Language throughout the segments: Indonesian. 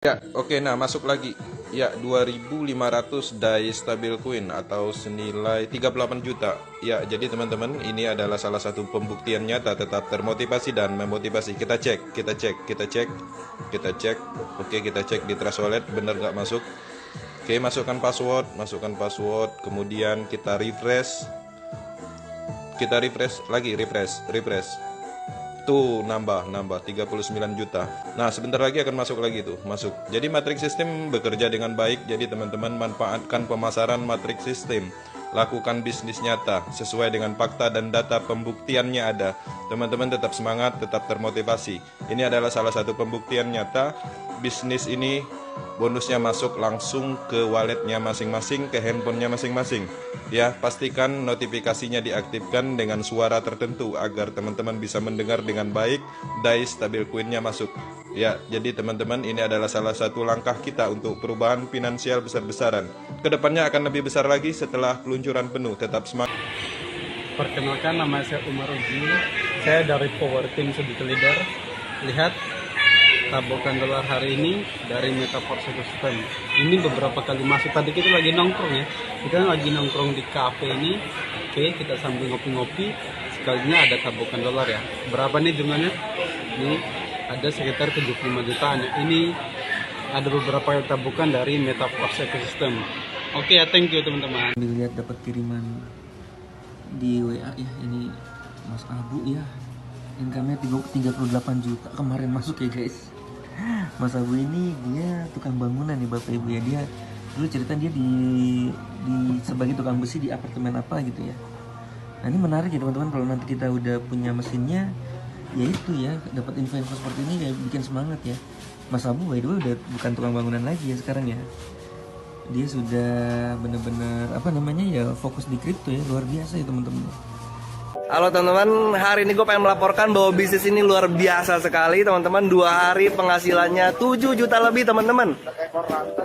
Ya, oke, nah masuk lagi. Ya, 2.500 die stabil coin atau senilai 38 juta. Ya, jadi teman-teman, ini adalah salah satu pembuktian nyata tetap termotivasi dan memotivasi. Kita cek. Oke, kita cek di Trust Wallet bener nggak masuk. Oke, masukkan password, kemudian kita refresh. Kita refresh lagi, refresh. Tuh nambah 39 juta. Nah, sebentar lagi akan masuk lagi tuh, masuk. Jadi matrix system bekerja dengan baik. Jadi teman-teman manfaatkan pemasaran matrix system. Lakukan bisnis nyata sesuai dengan fakta dan data pembuktiannya ada. Teman-teman tetap semangat, tetap termotivasi. Ini adalah salah satu pembuktian nyata. Bisnis ini bonusnya masuk langsung ke walletnya masing-masing, ke handphonenya masing-masing. Ya, pastikan notifikasinya diaktifkan dengan suara tertentu agar teman-teman bisa mendengar dengan baik die stabil coinnya masuk. Ya, jadi teman-teman, ini adalah salah satu langkah kita untuk perubahan finansial besar-besaran. Kedepannya akan lebih besar lagi setelah peluncuran penuh. Tetap semangat. Perkenalkan, nama saya Umar Uji. Saya dari Power Team Sebagai Leader. Lihat tabokan dolar hari ini dari Metaforce Ecosystem. Ini beberapa kali masuk. Tadi kita lagi nongkrong ya. Kita lagi nongkrong di cafe ini. Oke, kita sambil ngopi-ngopi. Sekalinya ada tabokan dolar ya. Berapa nih jumlahnya? Ini ada sekitar 75 jutaan. Ini ada beberapa tabokan dari Metaforce Ecosystem. Oke ya, thank you teman-teman. Dilihat dapat kiriman di WA ya, ini Mas Abu ya. Income-nya 38 juta kemarin masuk ya guys. Mas Abu ini dia tukang bangunan nih Bapak Ibu ya. Dia dulu cerita dia di sebagai tukang besi di apartemen apa gitu ya. Nah, ini menarik ya teman-teman, kalau nanti kita udah punya mesinnya, ya itu ya, dapat info-info seperti ini ya bikin semangat ya. Mas Abu by the way udah bukan tukang bangunan lagi ya sekarang ya. Dia sudah benar-benar fokus di kripto ya, luar biasa ya teman-teman. Halo teman-teman, hari ini gue pengen melaporkan bahwa bisnis ini luar biasa sekali teman-teman. 2 hari penghasilannya 7 juta lebih teman-teman.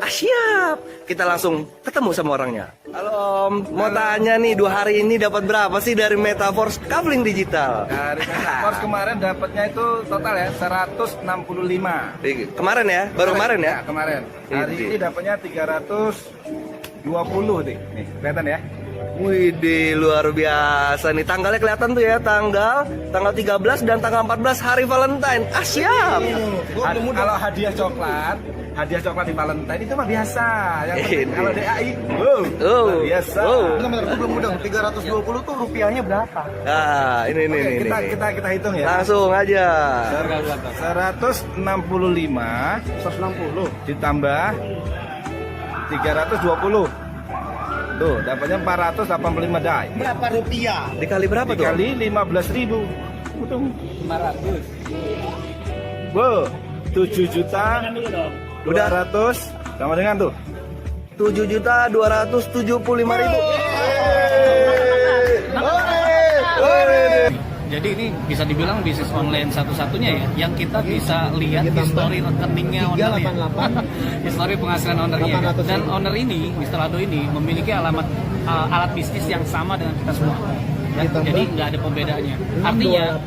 Siap, kita langsung ketemu sama orangnya. Halo Om, mau tanya nih, 2 hari ini dapat berapa sih dari Metaforce Kafling Digital? Dari Metaforce kemarin dapatnya itu total ya 165. Kemarin ya, baru kemarin ya? Kemarin. Hari ini dapatnya 320 nih, kelihatan ya? Widih, luar biasa nih. Tanggalnya kelihatan tuh ya, tanggal 13 dan tanggal 14 hari Valentine. Siap. Kalau hadiah coklat di Valentine itu mah biasa. Yang penting kalau DAI, luar biasa. Benar-benar belum mudah. 320 tuh rupiahnya berapa? Nah, ini. Kita hitung ya. Langsung aja. 165 ditambah 320. Tuh, dapatnya 485 die. Berapa rupiah? Dikali berapa tuh? Dikali 15.000. Untung 500. Wow, 7 juta. Udah 200 sama dengan tuh 7.275.000. Jadi ini bisa dibilang bisnis online satu-satunya ya, yang kita bisa lihat histori rekeningnya ownernya, histori penghasilan ownernya. Dan owner ini, Mr. Lado ini memiliki alat bisnis yang sama dengan kita semua. Ya, jadi nggak ada pembedaannya. Artinya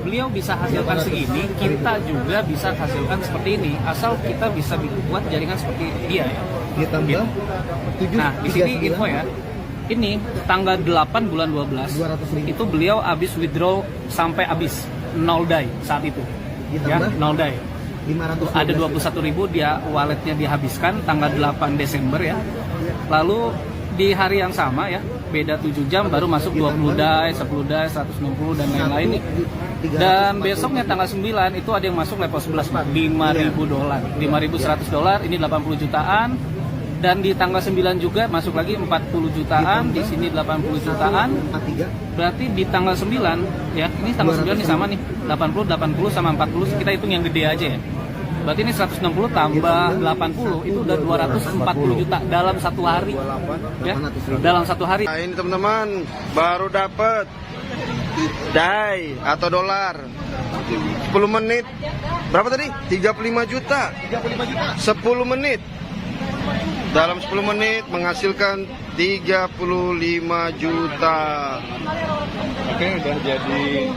beliau bisa hasilkan segini, kita juga bisa hasilkan seperti ini, asal kita bisa buat jaringan seperti dia ya. Gitu. Nah, di sini info ya. Ini tanggal 8 bulan 12 itu beliau habis withdraw sampai habis 0 die saat itu ya, 0 die. Ada 21.000 dia walletnya dihabiskan tanggal 8 Desember ya. Lalu di hari yang sama ya, beda 7 jam baru masuk 20 die, 10 die, 160 dan lain-lain. Dan besoknya tanggal 9 itu ada yang masuk level 11 $5.000, $5.100, ini 80 jutaan. Dan di tanggal 9 juga masuk lagi 40 jutaan, di sini 80 jutaan. Berarti di tanggal 9 ya, ini tanggal 9 ini sama nih, 80 sama 40, kita hitung yang gede aja ya. Berarti ini 160 tambah 80 itu udah 240 juta dalam satu hari. Ya, dalam satu hari. Nah, ini teman-teman baru dapat DAI atau dolar 10 menit. Berapa tadi? 35 juta. 10 menit. Dalam 10 menit menghasilkan 35 juta. Oke, udah jadi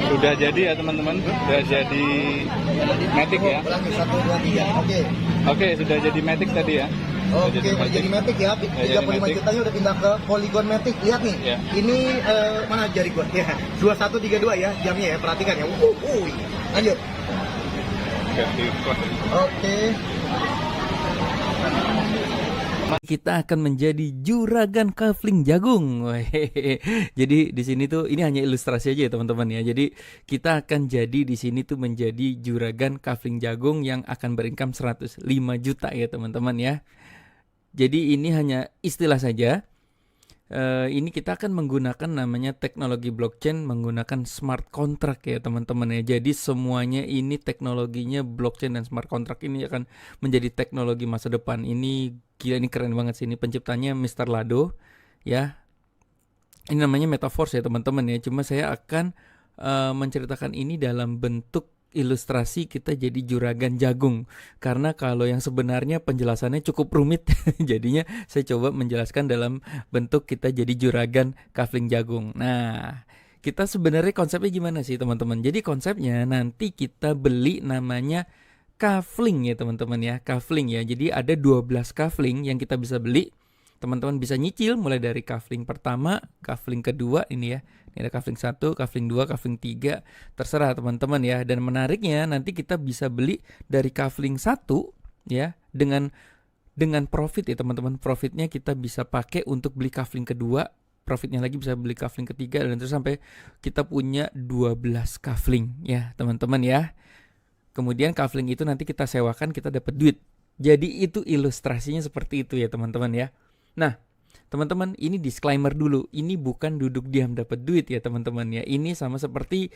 Sudah jadi ya teman-teman, sudah jadi Matic ya. Ulangi 1 2 3. Oke. Oke, sudah jadi Matic tadi ya. Oke, udah jadi Matic ya. 35 jutanya udah pindah ke Polygon Matic. Lihat nih. Ya. Ini mana jari gua? Ya. 2132 ya jamnya ya. Perhatikan ya. Lanjut. Oke. Kita akan menjadi juragan kafling jagung. Wehehe. Jadi di sini tuh ini hanya ilustrasi aja ya teman-teman ya. Jadi kita akan jadi di sini tuh menjadi juragan kafling jagung yang akan berincome 105 juta ya teman-teman ya. Jadi ini hanya istilah saja. Ini kita akan menggunakan namanya teknologi blockchain menggunakan smart contract ya teman-teman ya. Jadi semuanya ini teknologinya blockchain dan smart contract ini akan menjadi teknologi masa depan. Ini gila, ini keren banget sih. Ini penciptanya Mr. Lado ya. Ini namanya Metaverse ya teman-teman ya. Cuma saya akan menceritakan ini dalam bentuk ilustrasi kita jadi juragan jagung. Karena kalau yang sebenarnya penjelasannya cukup rumit. Jadinya saya coba menjelaskan dalam bentuk kita jadi juragan kafling jagung. Nah, kita sebenarnya konsepnya gimana sih teman-teman? Jadi konsepnya nanti kita beli namanya kafling ya teman-teman ya. Kafling ya. Jadi ada 12 kafling yang kita bisa beli. Teman-teman bisa nyicil mulai dari kafling pertama, kafling kedua ini ya. Ini ada kafling 1, kafling 2, kafling 3. Terserah teman-teman ya. Dan menariknya nanti kita bisa beli dari kafling 1 ya dengan profit ya teman-teman. Profitnya kita bisa pakai untuk beli kafling kedua. Profitnya lagi bisa beli kafling ketiga dan terus sampai kita punya 12 kafling ya teman-teman ya. Kemudian kafling itu nanti kita sewakan, kita dapat duit. Jadi itu ilustrasinya seperti itu ya teman-teman ya. Nah, teman-teman, ini disclaimer dulu. Ini bukan duduk diam dapat duit ya teman-teman ya. Ini sama seperti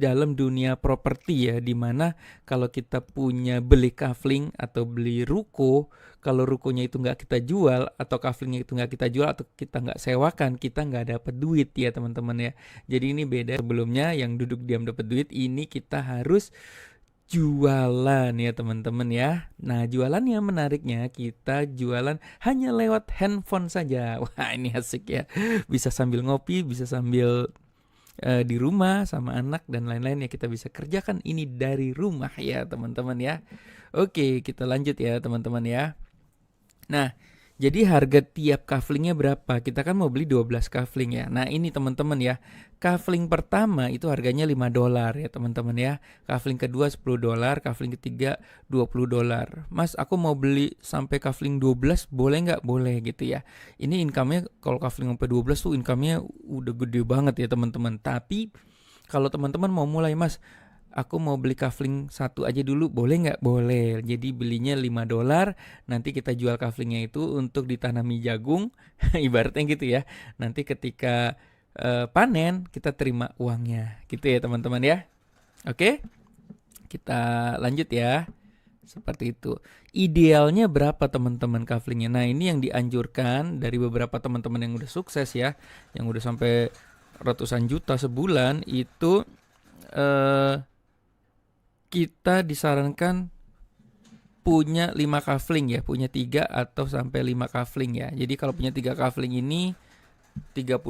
dalam dunia properti ya, dimana kalau kita punya beli kafling atau beli ruko, kalau rukonya itu nggak kita jual atau kaflingnya itu nggak kita jual atau kita nggak sewakan, kita nggak dapat duit ya teman-teman ya. Jadi ini beda. Sebelumnya yang duduk diam dapat duit, ini kita harus jualan ya teman-teman ya. Nah, jualannya menariknya kita jualan hanya lewat handphone saja. Wah, ini asik ya. Bisa sambil ngopi, bisa sambil di rumah sama anak dan lain-lain ya. Kita bisa kerjakan ini dari rumah ya teman-teman ya. Oke, kita lanjut ya teman-teman ya. Nah, jadi harga tiap kaflingnya berapa? Kita kan mau beli 12 kafling ya. Nah ini teman-teman ya. Kafling pertama itu harganya $5 ya teman-teman ya. Kafling kedua $10, kafling ketiga $20. Mas, aku mau beli sampai kafling 12 boleh nggak? Boleh gitu ya. Ini income-nya kalau kafling sampai 12 tuh income-nya udah gede banget ya teman-teman. Tapi kalau teman-teman mau mulai, Mas, aku mau beli kafling 1 aja dulu, boleh nggak? Boleh. Jadi belinya $5, nanti kita jual kaflingnya itu untuk ditanami jagung, ibaratnya gitu ya. Nanti ketika panen kita terima uangnya, gitu ya teman-teman ya. Oke, kita lanjut ya. Seperti itu. Idealnya berapa teman-teman kaflingnya? Nah ini yang dianjurkan dari beberapa teman-teman yang udah sukses ya, yang udah sampai ratusan juta sebulan itu. Kita disarankan punya 5 kafling ya, punya 3 atau sampai 5 kafling ya. Jadi kalau punya 3 kafling ini 35,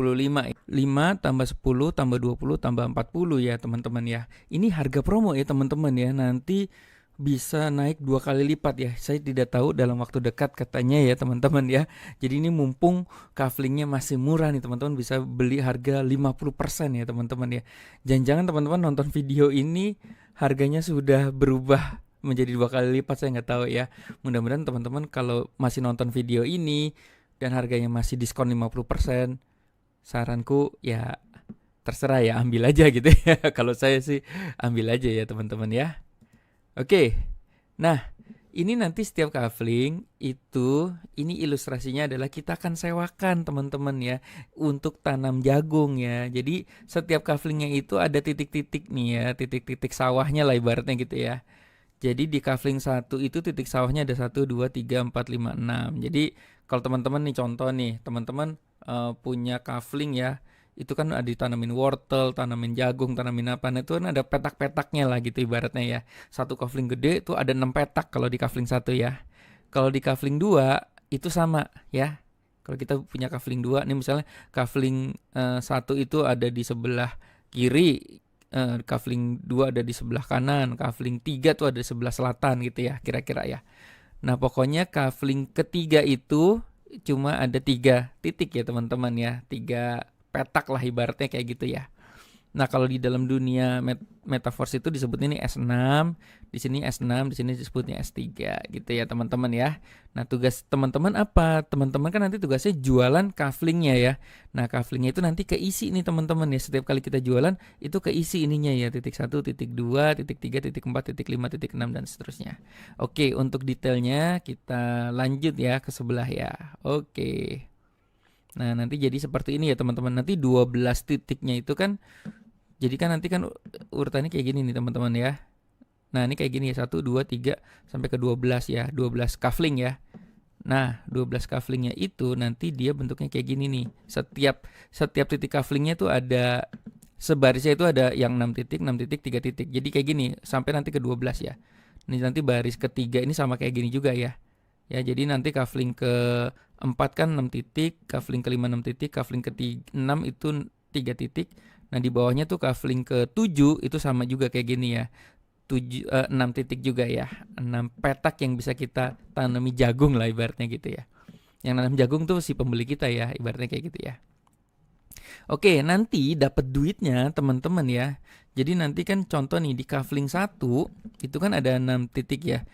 5 tambah 10 tambah 20 tambah 40 ya teman-teman ya. Ini harga promo ya teman-teman ya, nanti bisa naik 2 kali lipat ya. Saya tidak tahu dalam waktu dekat katanya ya teman-teman ya. Jadi ini mumpung kaflingnya masih murah nih teman-teman, bisa beli harga 50% ya teman-teman ya. Jangan-jangan teman-teman nonton video ini harganya sudah berubah menjadi 2 kali lipat, saya nggak tahu ya. Mudah-mudahan teman-teman kalau masih nonton video ini dan harganya masih diskon 50%, saranku ya terserah ya, ambil aja gitu ya. Kalau saya sih ambil aja ya teman-teman ya. Oke, nah ini nanti setiap kafling itu, ini ilustrasinya adalah kita akan sewakan teman-teman ya untuk tanam jagung ya. Jadi setiap kaflingnya itu ada titik-titik nih ya, titik-titik sawahnya lah ibaratnya gitu ya. Jadi di kafling 1 itu titik sawahnya ada 1, 2, 3, 4, 5, 6. Jadi kalau teman-teman nih contoh nih, teman-teman punya kafling ya, itu kan ada ditanamin wortel, tanamin jagung, tanamin apa, nah itu kan ada petak-petaknya lah gitu ibaratnya ya. Satu kafling gede itu ada 6 petak kalau di kafling 1 ya. Kalau di kafling 2 itu sama ya. Kalau kita punya kafling 2 nih, misalnya kafling 1 itu ada di sebelah kiri, kafling 2 ada di sebelah kanan, kafling 3 tuh ada di sebelah selatan gitu ya, kira-kira ya. Nah, pokoknya kafling ketiga itu cuma ada 3 titik ya teman-teman ya, 3 petak lah ibaratnya kayak gitu ya. Nah, kalau di dalam dunia metaverse itu disebutnya ini S6, di sini S6, di sini disebutnya S3 gitu ya teman-teman ya. Nah, tugas teman-teman apa? Teman-teman kan nanti tugasnya jualan kaflingnya ya. Nah, kaflingnya itu nanti keisi nih teman-teman ya. Setiap kali kita jualan itu keisi ininya ya, titik 1, titik 2, titik 3, titik 4, titik 5, titik 6 dan seterusnya. Oke, untuk detailnya kita lanjut ya ke sebelah ya. Oke. Nah, nanti jadi seperti ini ya teman-teman. Nanti 12 titiknya itu kan, jadi kan nanti kan urutannya kayak gini nih teman-teman ya. Nah, ini kayak gini ya, 1, 2, 3 sampai ke 12 ya, 12 kafling ya. Nah, 12 kaflingnya itu nanti dia bentuknya kayak gini nih. Setiap titik kaflingnya tuh ada sebarisnya, itu ada yang 6 titik, 6 titik, 3 titik. Jadi kayak gini sampai nanti ke 12 ya. Ini nanti baris ketiga ini sama kayak gini juga ya. Ya, jadi nanti kafling ke-4 kan 6 titik, kafling ke-5 6 titik, kafling ke-6 itu 3 titik. Nah, di bawahnya tuh kafling ke-7 itu sama juga kayak gini ya. 6 titik juga ya. 6 petak yang bisa kita tanami jagung lah ibaratnya gitu ya. Yang nanam jagung tuh si pembeli kita ya, ibaratnya kayak gitu ya. Oke, nanti dapat duitnya teman-teman ya. Jadi nanti kan contoh nih di kafling 1 itu kan ada 6 titik ya.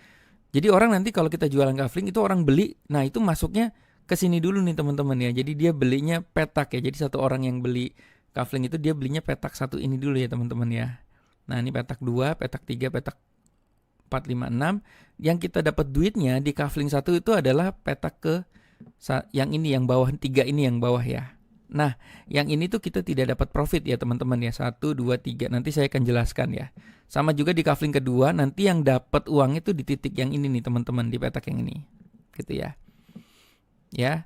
Jadi orang nanti kalau kita jualan kafling itu orang beli, nah itu masuknya ke sini dulu nih teman-teman ya. Jadi dia belinya petak ya. Jadi satu orang yang beli kafling itu dia belinya petak 1 ini dulu ya teman-teman ya. Nah, ini petak 2, petak 3, petak 4, 5, 6. Yang kita dapat duitnya di kafling 1 itu adalah petak ke yang ini, yang bawah 3 ini yang bawah ya. Nah, yang ini tuh kita tidak dapat profit ya teman-teman ya. 1, 2, 3. Nanti saya akan jelaskan ya. Sama juga di kafling kedua, nanti yang dapat uang itu di titik yang ini nih teman-teman, di petak yang ini. Gitu ya. Ya.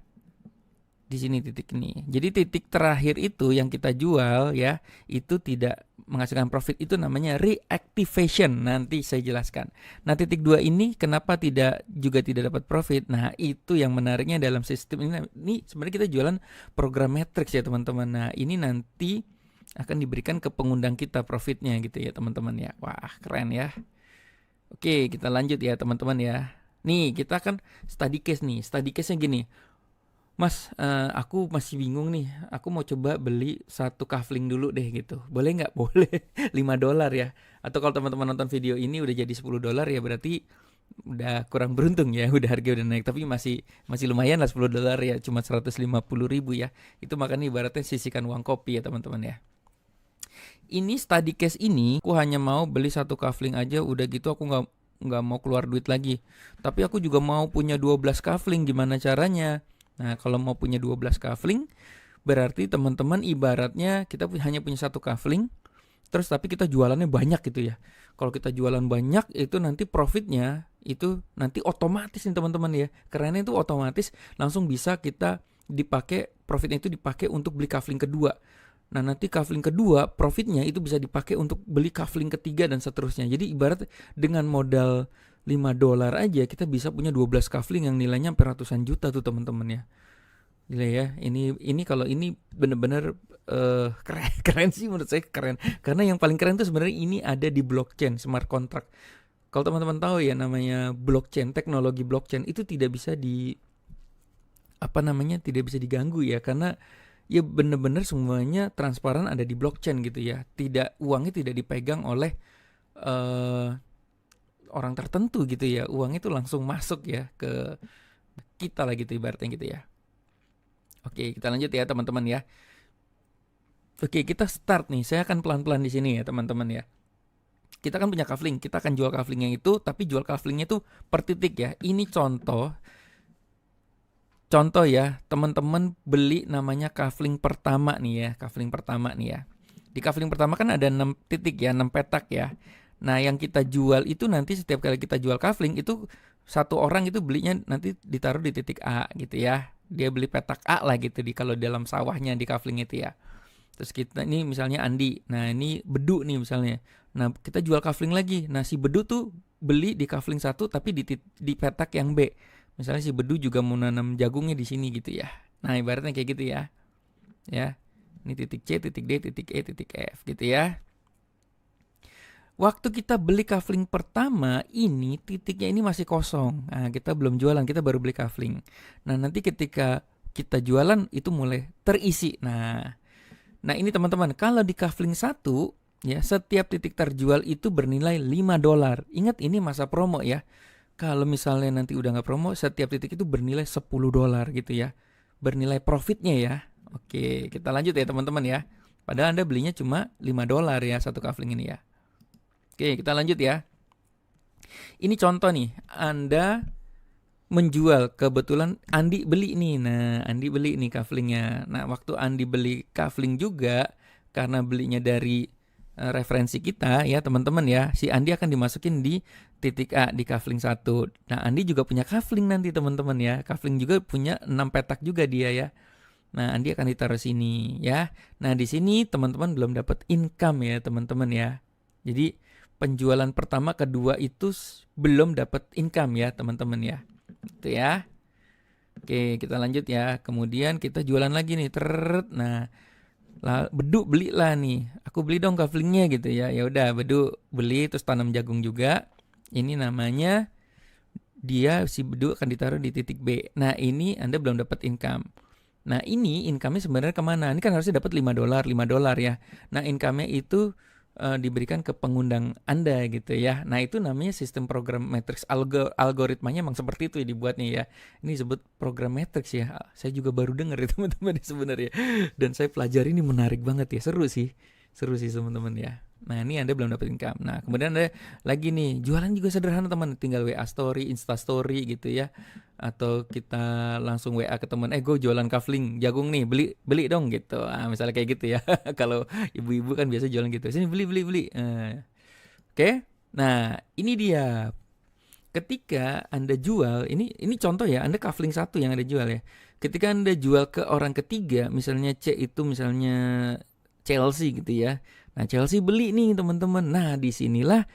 Di sini titik ini. Jadi titik terakhir itu yang kita jual ya, itu tidak menghasilkan profit, itu namanya reactivation. Nanti saya jelaskan. Nah, titik 2 ini kenapa juga tidak dapat profit? Nah, itu yang menariknya dalam sistem ini. Ini sebenarnya kita jualan program matrix ya teman-teman. Nah, ini nanti akan diberikan ke pengundang kita profitnya gitu ya teman-teman ya. Wah, keren ya. Oke, kita lanjut ya teman-teman ya. Nih, kita kan study case nih. Study case-nya gini. Mas, aku masih bingung nih. Aku mau coba beli 1 kafling dulu deh gitu. Boleh nggak? Boleh. $5 ya. Atau kalau teman-teman nonton video ini udah jadi $10 ya berarti udah kurang beruntung ya. Udah harga udah naik. Tapi masih lumayan lah $10 ya. Cuma 150.000 ya. Itu makanya ibaratnya sisihkan uang kopi ya teman-teman ya. Ini study case ini aku hanya mau beli 1 kafling aja. Udah gitu aku nggak mau keluar duit lagi. Tapi aku juga mau punya 12 kafling. Gimana caranya? Nah, kalau mau punya 12 kafling, berarti teman-teman ibaratnya kita hanya punya 1 kafling, terus tapi kita jualannya banyak gitu ya. Kalau kita jualan banyak, itu nanti profitnya itu nanti otomatis nih teman-teman ya. Kerennya itu otomatis langsung bisa kita dipakai, profitnya itu dipakai untuk beli kafling kedua. Nah, nanti kafling kedua, profitnya itu bisa dipakai untuk beli kafling ketiga dan seterusnya. Jadi ibarat dengan modal $5 aja kita bisa punya 12 kafling yang nilainya sampai ratusan juta tuh teman-teman ya. Gila ya. Ini kalau ini bener-bener keren sih menurut saya, keren. Karena yang paling keren tuh sebenarnya ini ada di blockchain, smart contract. Kalau teman-teman tahu ya namanya blockchain, teknologi blockchain itu tidak bisa tidak bisa diganggu ya, karena ya bener-bener semuanya transparan ada di blockchain gitu ya. Uangnya tidak dipegang oleh orang tertentu gitu ya. Uang itu langsung masuk ya ke kita lah gitu ibaratnya gitu ya. Oke, kita lanjut ya teman-teman ya. Oke, kita start nih. Saya akan pelan-pelan di sini ya teman-teman ya. Kita kan punya kafling, kita akan jual kaflingnya itu, tapi jual kaflingnya itu per titik ya. Ini contoh ya, teman-teman beli namanya kafling pertama nih ya, kafling pertama nih ya. Di kafling pertama kan ada 6 titik ya, 6 petak ya. Nah, yang kita jual itu nanti setiap kali kita jual kafling itu satu orang itu belinya nanti ditaruh di titik A gitu ya. Dia beli petak A lah gitu kalau dalam sawahnya di kafling itu ya. Terus kita ini misalnya Andi. Nah, ini Bedu nih misalnya. Nah, kita jual kafling lagi. Nah, si Bedu tuh beli di kafling 1 tapi di petak yang B. Misalnya si Bedu juga mau nanam jagungnya di sini gitu ya. Nah, ibaratnya kayak gitu ya. Ya. Ini titik C, titik D, titik E, titik F gitu ya. Waktu kita beli kafling pertama ini titiknya ini masih kosong. Nah, kita belum jualan, kita baru beli kafling. Nah, nanti ketika kita jualan itu mulai terisi. Nah ini teman-teman, kalau di kafling 1 ya, setiap titik terjual itu bernilai $5. Ingat ini masa promo ya. Kalau misalnya nanti udah nggak promo, setiap titik itu bernilai $10 gitu ya. Bernilai profitnya ya. Oke, kita lanjut ya teman-teman ya. Padahal Anda belinya cuma $5 ya satu kafling ini ya. Oke, kita lanjut ya. Ini contoh nih, Anda menjual, kebetulan Andi beli nih. Nah, Andi beli nih kaflingnya. Nah, waktu Andi beli kafling juga, karena belinya dari referensi kita ya teman-teman ya, si Andi akan dimasukin di titik A di kafling 1. Nah, Andi juga punya kafling nanti teman-teman ya. Kafling juga punya 6 petak juga dia ya. Nah, Andi akan ditaruh sini ya. Nah, di sini teman-teman belum dapat income ya teman-teman ya. Jadi penjualan pertama, kedua itu belum dapat income ya teman-teman ya. Itu ya. Oke, kita lanjut ya. Kemudian kita jualan lagi nih. Nah, Bedu belilah nih. Aku beli dong kaflingnya gitu ya. Ya udah, Bedu beli terus tanam jagung juga. Ini namanya si Bedu akan ditaruh di titik B. Nah, ini Anda belum dapat income. Nah, ini income-nya sebenarnya kemana? Ini kan harusnya dapat $5 ya. Nah, income-nya itu diberikan ke pengundang Anda gitu ya. Nah, itu namanya sistem program matrix. Algoritmanya emang seperti itu ya dibuatnya ya. Ini disebut program matrix ya. Saya juga baru dengar ya teman-teman sebenarnya. Dan saya pelajari, ini menarik banget ya. Seru sih teman-teman ya. Nah, ini Anda belum dapat income. Nah, kemudian Anda lagi nih, jualan juga sederhana teman, tinggal WA story, Insta story gitu ya. Atau kita langsung WA ke teman, gue jualan kafling jagung nih, beli dong gitu. Misalnya kayak gitu ya. Kalau ibu-ibu kan biasa jualan gitu. Sini beli. Oke. Nah, ini dia. Ketika Anda jual, ini contoh ya, Anda kafling 1 yang Anda jual ya. Ketika Anda jual ke orang ketiga, misalnya C itu misalnya Chelsea gitu ya. Nah, Chelsea beli nih teman-teman. Nah, disinilah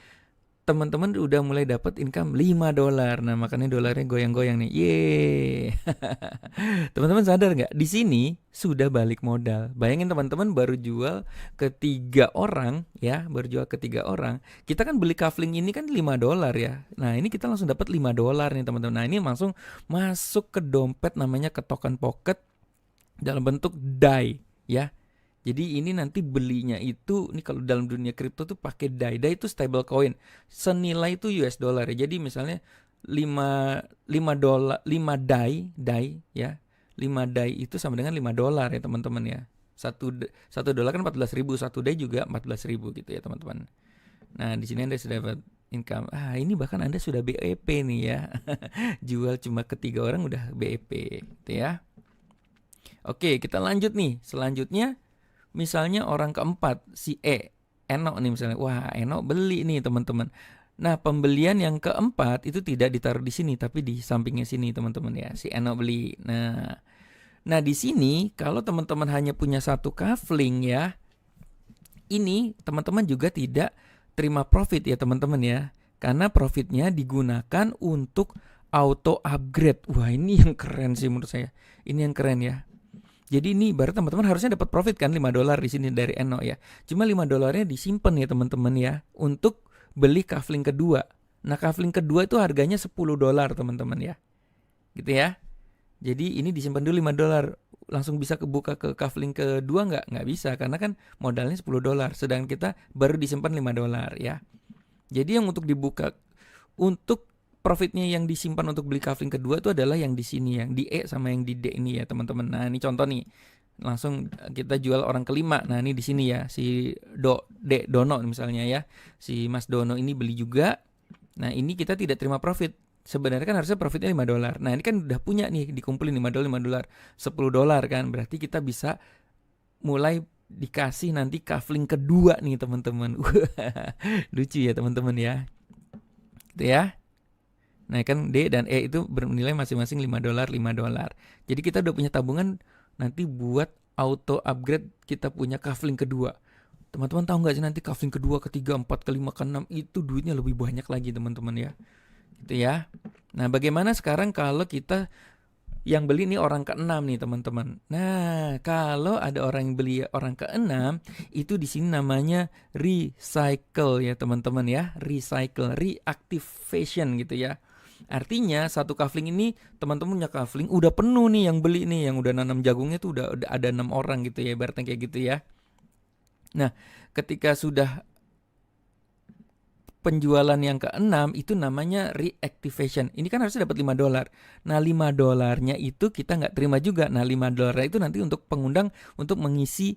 teman-teman udah mulai dapat income $5. Nah, makanya dolarnya goyang-goyang nih. Yeay. Teman-teman sadar nggak? Di sini sudah balik modal. Bayangin teman-teman baru jual ke 3 orang ya, Kita kan beli kafling ini kan $5 ya. Nah, ini kita langsung dapat $5 nih teman-teman. Nah, ini langsung masuk ke dompet, namanya ke token pocket dalam bentuk DAI ya. Jadi ini nanti belinya itu, ini kalau dalam dunia kripto tuh pakai DAI. DAI itu stable coin. Senilai itu US dollar ya. Jadi misalnya 5 DAI ya. 5 DAI itu sama dengan $5 ya teman-teman ya. 1 dolar kan 14.000, 1 DAI juga 14.000 gitu ya teman-teman. Nah, di sini Anda sudah dapat income. Ini bahkan Anda sudah BEP nih ya. Jual cuma ke 3 orang udah BEP gitu ya. Oke, kita lanjut nih. Selanjutnya misalnya orang keempat, si Eno nih misalnya. Wah, Eno beli nih teman-teman. Nah, pembelian yang keempat itu tidak ditaruh di sini, tapi di sampingnya sini teman-teman ya. Si Eno beli. Nah di sini kalau teman-teman hanya punya 1 kafling ya, ini teman-teman juga tidak terima profit ya teman-teman ya. Karena profitnya digunakan untuk auto upgrade. Wah, ini yang keren sih menurut saya. Ini yang keren ya. Jadi ini berarti teman-teman harusnya dapat profit kan $5 di sini dari Eno ya. Cuma $5-nya disimpan ya teman-teman ya untuk beli kafling kedua. Nah, kafling kedua itu harganya $10 teman-teman ya. Gitu ya. Jadi ini disimpan dulu $5. Langsung bisa kebuka ke kafling kedua nggak bisa karena kan modalnya $10. Sedangkan kita baru disimpan $5 ya. Jadi yang untuk dibuka untuk profitnya yang disimpan untuk beli kafling kedua itu adalah yang di sini, yang di E sama yang di D ini ya teman-teman. Nah, ini contoh nih. Langsung kita jual orang kelima. Nah, ini di sini ya, si Dono misalnya ya. Si Mas Dono ini beli juga. Nah, ini kita tidak terima profit. Sebenarnya kan harusnya profitnya $5. Nah, ini kan udah punya nih, dikumpulin $5, $10 kan. Berarti kita bisa mulai dikasih nanti kafling kedua nih teman-teman. Lucu ya teman-teman ya. Gitu ya. Nah, kan D dan E itu bernilai masing-masing $5. Jadi kita udah punya tabungan nanti buat auto upgrade kita punya kafling kedua. Teman-teman tahu nggak sih nanti kafling kedua, ketiga, 4, kelima, keenam itu duitnya lebih banyak lagi teman-teman ya. Gitu ya. Nah, bagaimana sekarang kalau kita yang beli nih orang ke-6 nih teman-teman. Nah, kalau ada orang yang beli orang ke-6, itu di sini namanya recycle ya teman-teman ya. Recycle, reactivation gitu ya. Artinya satu kafling ini teman-teman punya kafling udah penuh nih yang beli nih, yang udah nanam jagungnya tuh udah ada 6 orang gitu ya, ibaratnya kayak gitu ya. Nah, ketika sudah penjualan yang ke-6 itu namanya reactivation. Ini kan harusnya dapat $5. Nah, $5 itu kita nggak terima juga. Nah, $5 itu nanti untuk pengundang untuk mengisi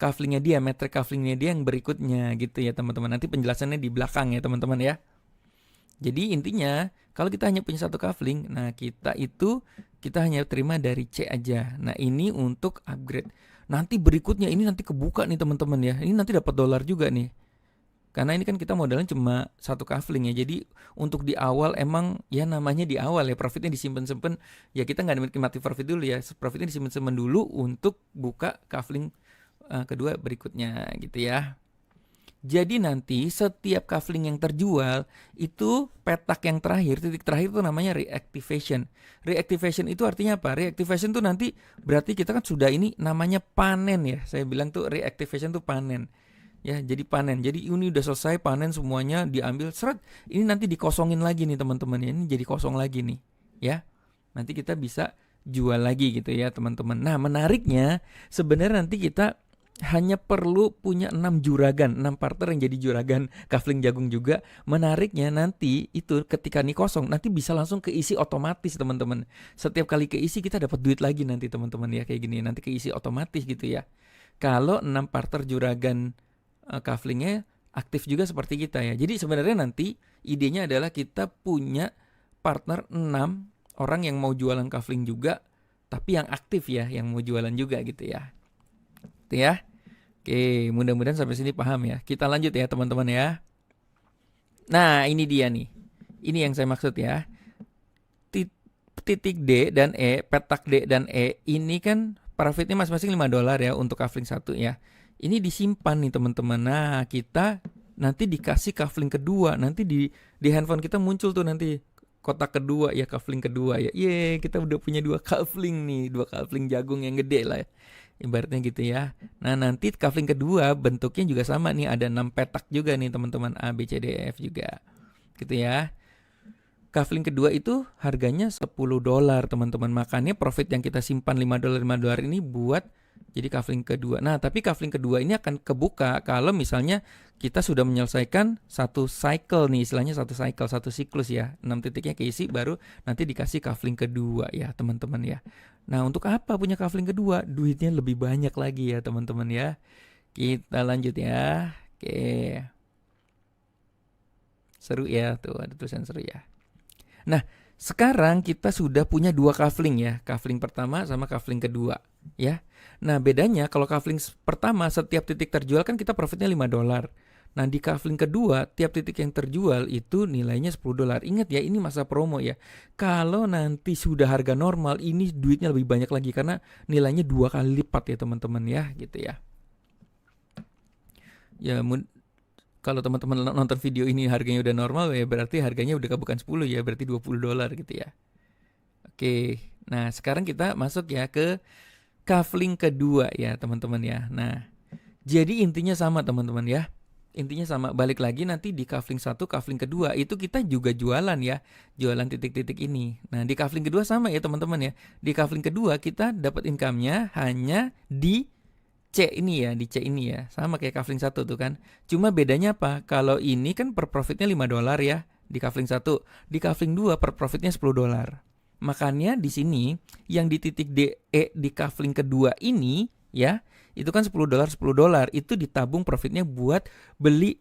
kaflingnya dia, metric kaflingnya dia yang berikutnya gitu ya teman-teman. Nanti penjelasannya di belakang ya teman-teman ya. Jadi intinya kalau kita hanya punya satu kafling, nah kita hanya terima dari C aja. Nah, ini untuk upgrade. Nanti berikutnya ini nanti kebuka nih teman-teman ya. Ini nanti dapat $, juga nih. Karena ini kan kita modalnya cuma satu kafling ya. Jadi untuk di awal emang ya namanya di awal ya, profitnya disimpan-simpan. Ya kita nggak nikmati profit dulu ya. Profitnya disimpan-simpan dulu untuk buka kafling kedua berikutnya gitu ya. Jadi nanti setiap kafling yang terjual itu petak yang terakhir, titik terakhir itu namanya reactivation. Reactivation itu artinya apa? Reactivation itu nanti berarti kita kan sudah ini namanya panen ya. Saya bilang tuh reactivation tuh panen. Ya, jadi panen. Jadi ini udah selesai panen semuanya, diambil seret. Ini nanti dikosongin lagi nih teman-teman ya. Ini jadi kosong lagi nih, ya. Nanti kita bisa jual lagi gitu ya, teman-teman. Nah, menariknya sebenarnya nanti kita hanya perlu punya 6 juragan, 6 partner yang jadi juragan kafling jagung juga. Menariknya nanti itu ketika nih kosong, nanti bisa langsung keisi otomatis teman-teman. Setiap kali keisi kita dapat duit lagi nanti teman-teman ya, kayak gini. Nanti keisi otomatis gitu ya. Kalau 6 partner juragan kaflingnya aktif juga seperti kita ya. Jadi sebenarnya nanti idenya adalah kita punya partner 6 orang yang mau jualan kafling juga, tapi yang aktif ya, yang mau jualan juga gitu ya. Itu ya. Oke, mudah-mudahan sampai sini paham ya. Kita lanjut ya teman-teman ya. Nah, ini dia nih. Ini yang saya maksud ya. Titik D dan E, petak D dan E, ini kan profitnya masing-masing $5 ya untuk kafling satu ya. Ini disimpan nih teman-teman. Nah, kita nanti dikasih kafling kedua. Nanti di handphone kita muncul tuh nanti kotak kedua ya, kafling kedua ya. Yeay, kita udah punya 2 kafling nih, 2 kafling jagung yang gede lah ya. Ibaratnya gitu ya. Nah, nanti kafling kedua bentuknya juga sama nih, ada 6 petak juga nih teman-teman, A, B, C, D, E, F juga. Gitu ya. Kafling kedua itu harganya $10 teman-teman. Makanya profit yang kita simpan $5 ini buat jadi kafling kedua. Nah, tapi kafling kedua ini akan kebuka kalau misalnya kita sudah menyelesaikan satu cycle nih, istilahnya satu cycle, satu siklus ya. 6 titiknya keisi baru nanti dikasih kafling kedua ya, teman-teman ya. Nah, untuk apa punya kafling kedua? Duitnya lebih banyak lagi ya, teman-teman ya. Kita lanjut ya. Oke. Seru ya, tuh ada tulisan seru ya. Nah, sekarang kita sudah punya 2 kafling ya. Kafling pertama sama kafling kedua ya. Nah, bedanya kalau kafling pertama setiap titik terjual kan kita profitnya $5. Nah, di kafling kedua tiap titik yang terjual itu nilainya $10. Ingat ya, ini masa promo ya. Kalau nanti sudah harga normal ini duitnya lebih banyak lagi karena nilainya 2 kali lipat ya teman-teman ya, gitu ya. Ya, kalau teman-teman nonton video ini harganya udah normal ya berarti harganya udah bukan 10 ya, berarti $20 gitu ya. Oke. Nah, sekarang kita masuk ya ke kafling kedua ya teman-teman ya. Nah, jadi intinya sama teman-teman ya. Intinya sama, balik lagi nanti di kafling 1, kafling kedua itu kita juga jualan ya. Jualan titik-titik ini. Nah, di kafling kedua sama ya teman-teman ya. Di kafling kedua kita dapat income-nya hanya di C ini ya, di C ini ya. Sama kayak kafling 1 tuh kan. Cuma bedanya apa? Kalau ini kan per profitnya $5 ya di kafling 1. Di kafling 2 per profitnya $10. Makanya di sini yang di titik D, E di kafling kedua ini ya, itu kan $10 itu ditabung profitnya buat beli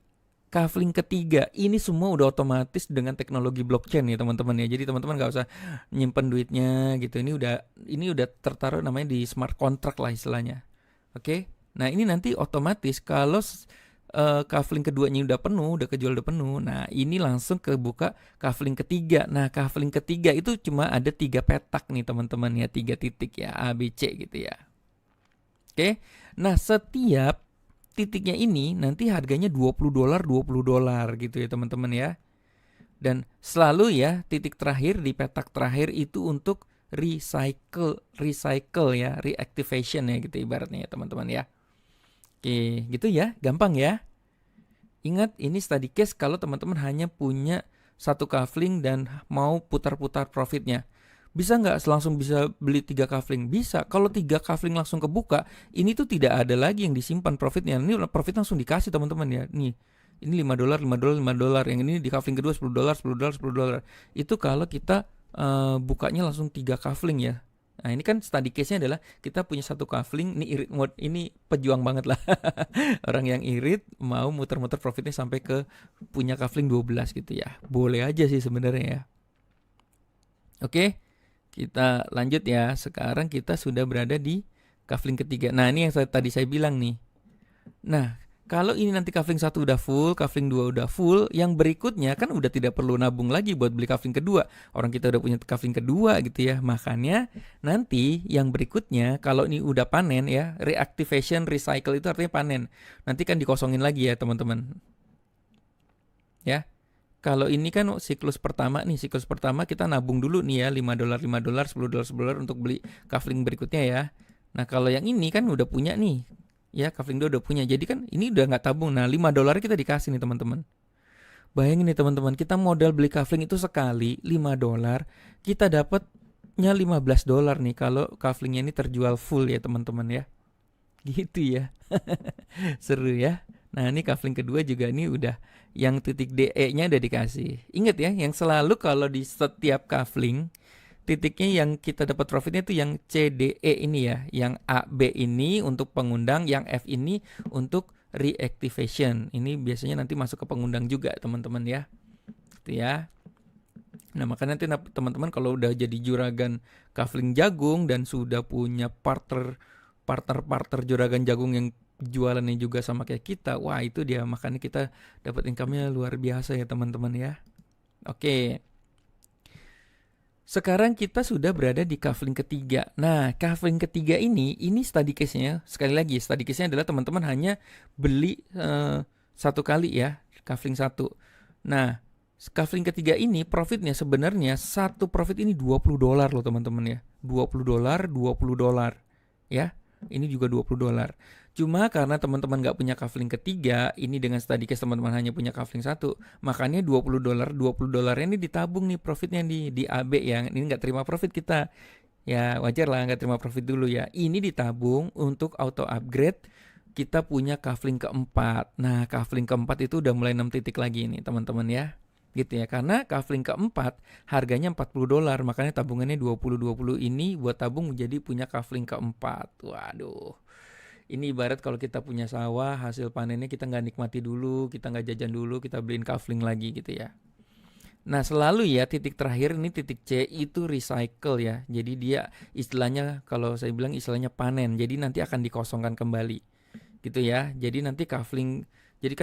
kafling ketiga. Ini semua udah otomatis dengan teknologi blockchain ya teman-teman ya. Jadi teman-teman nggak usah nyimpen duitnya gitu. Ini udah tertaruh namanya di smart contract lah istilahnya. Oke. Nah, ini nanti otomatis kalau kafling keduanya udah penuh, udah kejual udah penuh. Nah, ini langsung kebuka kafling ketiga. Nah, kafling ketiga itu cuma ada 3 petak nih teman-teman ya, 3 titik ya, A, B, C gitu ya. Oke. Nah, setiap titiknya ini nanti harganya $20 gitu ya teman-teman ya. Dan selalu ya titik terakhir di petak terakhir itu untuk recycle ya, reactivation ya gitu ibaratnya ya teman-teman ya. Oke, gitu ya, gampang ya. Ingat ini study case kalau teman-teman hanya punya satu kafling dan mau putar-putar profitnya. Bisa nggak langsung bisa beli 3 kafling? Bisa. Kalau 3 kafling langsung kebuka, ini tuh tidak ada lagi yang disimpan profitnya. Ini profit langsung dikasih teman-teman ya. Nih, ini $5, $5. Yang ini di kafling kedua $10, $10, $10. Itu kalau kita bukanya langsung 3 kafling ya. Nah ini kan study case-nya adalah kita punya satu kafling, ini irit mode, ini pejuang banget lah. Orang yang irit mau muter-muter profitnya sampai ke punya kafling 12 gitu ya. Boleh aja sih sebenarnya ya. Oke, kita lanjut ya. Sekarang kita sudah berada di kafling ketiga. Nah ini yang tadi saya bilang nih. Nah kalau ini nanti kafling 1 udah full, kafling 2 udah full, yang berikutnya kan udah tidak perlu nabung lagi buat beli kafling kedua. Orang kita udah punya kafling kedua gitu ya. Makanya nanti yang berikutnya kalau ini udah panen ya, reactivation, recycle itu artinya panen. Nanti kan dikosongin lagi ya teman-teman. Ya. Kalau ini kan siklus pertama nih, siklus pertama kita nabung dulu nih ya, $5, $5, $10, $10 untuk beli kafling berikutnya ya. Nah kalau yang ini kan udah punya nih. Ya kafling 2 udah punya, jadi kan ini udah nggak tabung. Nah $5 kita dikasih nih teman-teman. Bayangin nih teman-teman, kita modal beli kafling itu sekali $5, kita dapatnya $15 nih kalau kaflingnya ini terjual full ya teman-teman ya. Gitu ya. Seru ya. Nah ini kafling kedua juga nih udah yang titik DE-nya udah dikasih. Ingat ya, yang selalu kalau di setiap kafling titiknya yang kita dapat profitnya itu yang CDE ini ya, yang AB ini untuk pengundang, yang F ini untuk reactivation. Ini biasanya nanti masuk ke pengundang juga teman-teman ya. Gitu ya. Nah makanya nanti teman-teman kalau udah jadi juragan kafling jagung dan sudah punya partner juragan jagung yang jualannya juga sama kayak kita, wah itu dia, makanya kita dapat income-nya luar biasa ya teman-teman ya. Oke. Sekarang kita sudah berada di kafling ketiga. Nah, kafling ketiga ini study case-nya, sekali lagi study case-nya adalah teman-teman hanya beli satu kali ya, kafling 1. Nah, kafling ketiga ini profitnya sebenarnya satu profit ini $20 loh teman-teman ya. $20 ya. Ini juga $20. Cuma karena teman-teman nggak punya kafling ketiga, ini dengan study case teman-teman hanya punya kafling 1, makanya $20 ini ditabung nih profitnya di AB ya. Ini nggak terima profit kita. Ya wajar lah nggak terima profit dulu ya. Ini ditabung untuk auto upgrade kita punya kafling keempat. Nah kafling keempat itu udah mulai 6 titik lagi nih teman-teman ya. Gitu ya, karena kafling keempat harganya $40, makanya tabungannya 20 ini buat tabung menjadi punya kafling keempat. Waduh, ini ibarat kalau kita punya sawah, hasil panennya kita nggak nikmati dulu, kita nggak jajan dulu, kita beliin kafling lagi gitu ya. Nah selalu ya titik terakhir ini titik C itu recycle ya. Jadi dia istilahnya kalau saya bilang istilahnya panen. Jadi nanti akan dikosongkan kembali gitu ya. Jadi nanti kafling, jadi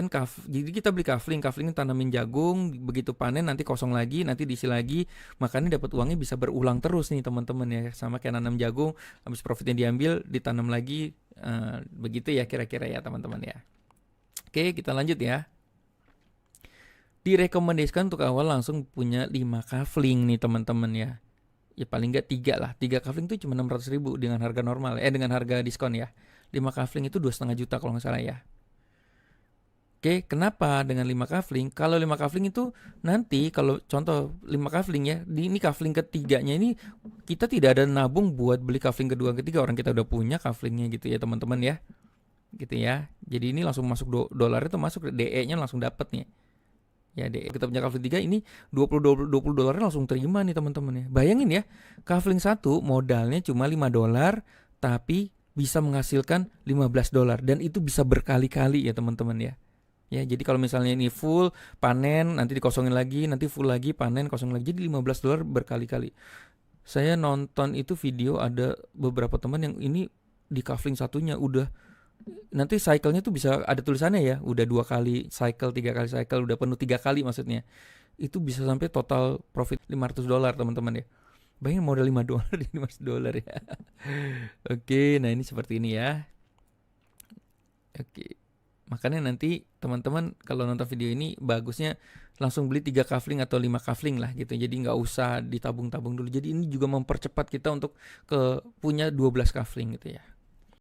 kita beli kafling tanamin jagung, begitu panen nanti kosong lagi, nanti diisi lagi, makanya dapat uangnya bisa berulang terus nih teman-teman ya, sama kayak nanam jagung, habis profitnya diambil, ditanam lagi, begitu ya kira-kira ya teman-teman ya. Oke, kita lanjut ya. Direkomendasikan untuk awal langsung punya 5 kafling nih teman-teman ya. Ya paling nggak 3 lah, 3 kafling tuh cuma 600.000 dengan harga normal, dengan harga diskon ya. 5 kafling itu 2,5 juta kalau nggak salah ya. Oke, kenapa dengan 5 kafling? Kalau 5 kafling itu nanti kalau contoh 5 kafling ya, ini kafling ketiganya ini kita tidak ada nabung buat beli kafling kedua ketiga, orang kita udah punya kaflingnya gitu ya teman-teman ya. Gitu ya. Jadi ini langsung masuk dolar itu masuk DE-nya langsung dapat nih. Ya DE kita punya kafling 3 ini $20 langsung terima nih teman-teman ya. Bayangin ya, kafling 1 modalnya cuma $5 tapi bisa menghasilkan $15 dan itu bisa berkali-kali ya teman-teman ya. Ya, jadi kalau misalnya ini full panen, nanti dikosongin lagi, nanti full lagi panen, kosong lagi, jadi $15 berkali-kali. Saya nonton itu video ada beberapa teman yang ini di kafling satunya udah nanti cycle-nya tuh bisa ada tulisannya ya, udah 2 kali cycle, 3 kali cycle, udah penuh 3 kali maksudnya. Itu bisa sampai total profit $500 teman-teman ya. Bayangin modal $5 di $500 ya. Oke, nah ini seperti ini ya. Oke. Makanya nanti teman-teman kalau nonton video ini bagusnya langsung beli 3 kafling atau 5 kafling lah gitu. Jadi nggak usah ditabung-tabung dulu. Jadi ini juga mempercepat kita untuk punya 12 kafling gitu ya.